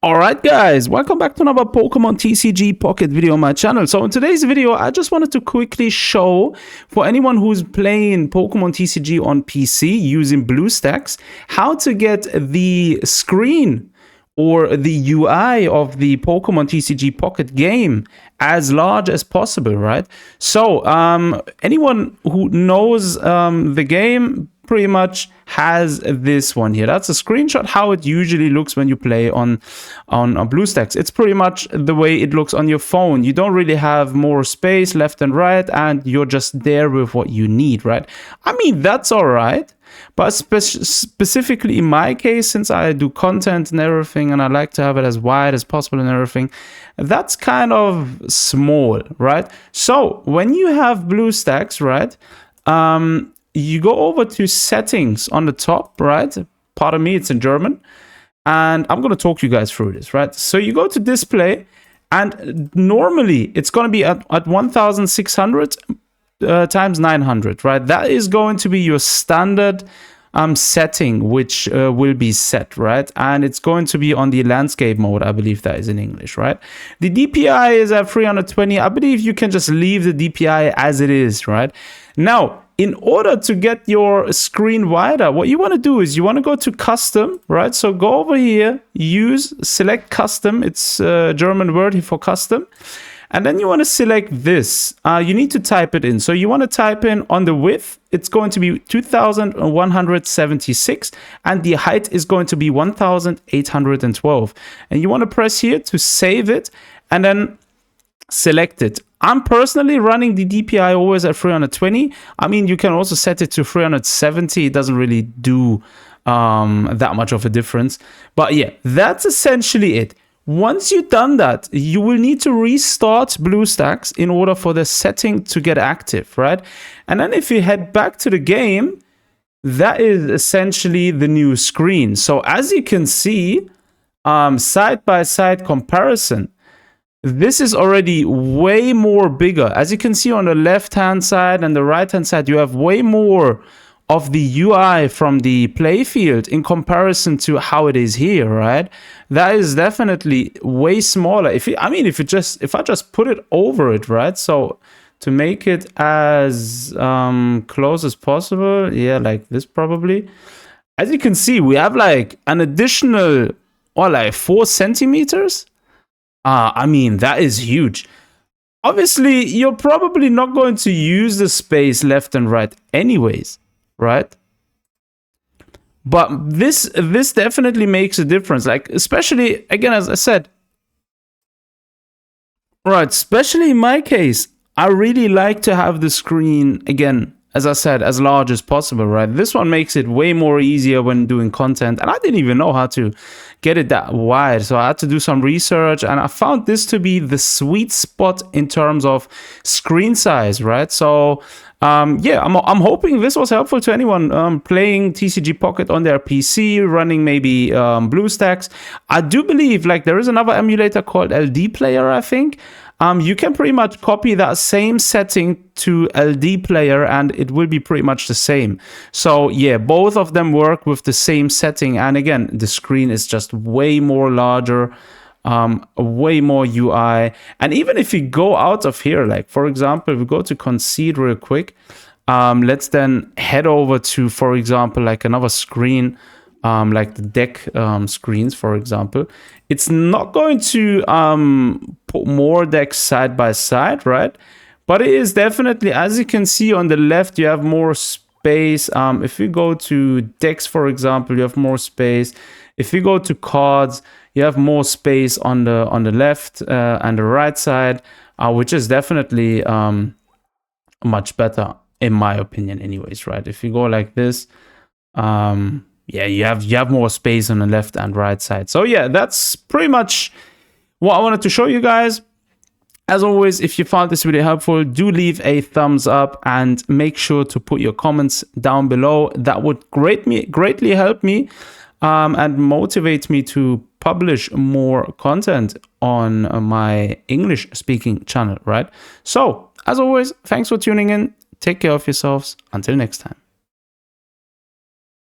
Alright guys, welcome back to another Pokemon TCG Pocket video on my channel. So in today's video, I just wanted to quickly show, for anyone who's playing Pokemon TCG on PC using Bluestacks, how to get the screen or the UI of the Pokemon TCG Pocket game as large as possible, right? So anyone who knows the game pretty much has this one here. That's a screenshot how it usually looks when you play on Bluestacks. It's pretty much the way it looks on your phone. You don't really have more space left and right, and you're just there with what you need, right? I mean, that's all right. But specifically in my case, since I do content and everything, and I like to have it as wide as possible and everything, that's kind of small, right? So when you have Bluestacks, right, you go over to settings on the top, right? Pardon me, it's in German. And I'm going to talk you guys through this, right? So you go to display, and normally it's going to be at 1600 times 900, right? That is going to be your standard setting, which will be set, right? And it's going to be on the landscape mode. I believe that is in English, right? The DPI is at 320. I believe you can just leave the DPI as it is, right? Now, in order to get your screen wider, what you want to do is you want to go to custom, right? So go over here, select custom. It's a German word here for custom. And then you want to select this. You need to type it in. So you want to type in on the width, it's going to be 2176, and the height is going to be 1812. And you want to press here to save it and then select it. I'm personally running the DPI always at 320. I mean, you can also set it to 370. It doesn't really do that much of a difference. But yeah, that's essentially it. Once you've done that, you will need to restart Bluestacks in order for the setting to get active, right? And then if you head back to the game, that is essentially the new screen. So as you can see, side-by-side comparison, this is already way more bigger. As you can see on the left-hand side and the right-hand side, you have way more of the UI from the playfield in comparison to how it is here, right? That is definitely way smaller. If I just put it over it, right? So to make it as close as possible, yeah, like this probably. As you can see, we have like an additional, like 4 centimeters. I mean, that is huge. Obviously, you're probably not going to use the space left and right anyways, right? But this definitely makes a difference. Like, especially, again, as I said, right, especially in my case, I really like to have the screen, again, as I said, as large as possible, right? This one makes it way more easier when doing content. And I didn't even know how to get it that wide. So I had to do some research, and I found this to be the sweet spot in terms of screen size, right? So yeah, I'm hoping this was helpful to anyone playing TCG Pocket on their PC, running maybe Bluestacks. I do believe like there is another emulator called LD Player, I think. You can pretty much copy that same setting to LD Player and it will be pretty much the same. So yeah, both of them work with the same setting. And again, the screen is just way more larger, way more UI. And even if you go out of here, like for example, we go to concede real quick. Let's then head over to, for example, like another screen, like the deck screens, for example. It's not going to put more decks side by side, right? But it is definitely, as you can see on the left, you have more space. If you go to decks, for example, you have more space. If you go to cards, you have more space on the left and the right side, which is definitely much better in my opinion, anyways, right? If you go like this, yeah, you have more space on the left and right side. So yeah, that's pretty much what I wanted to show you guys. As always, if you found this video helpful, do leave a thumbs up and make sure to put your comments down below. That would greatly help me and motivate me to publish more content on my English speaking channel, right? So as always, thanks for tuning in. Take care of yourselves. Until next time.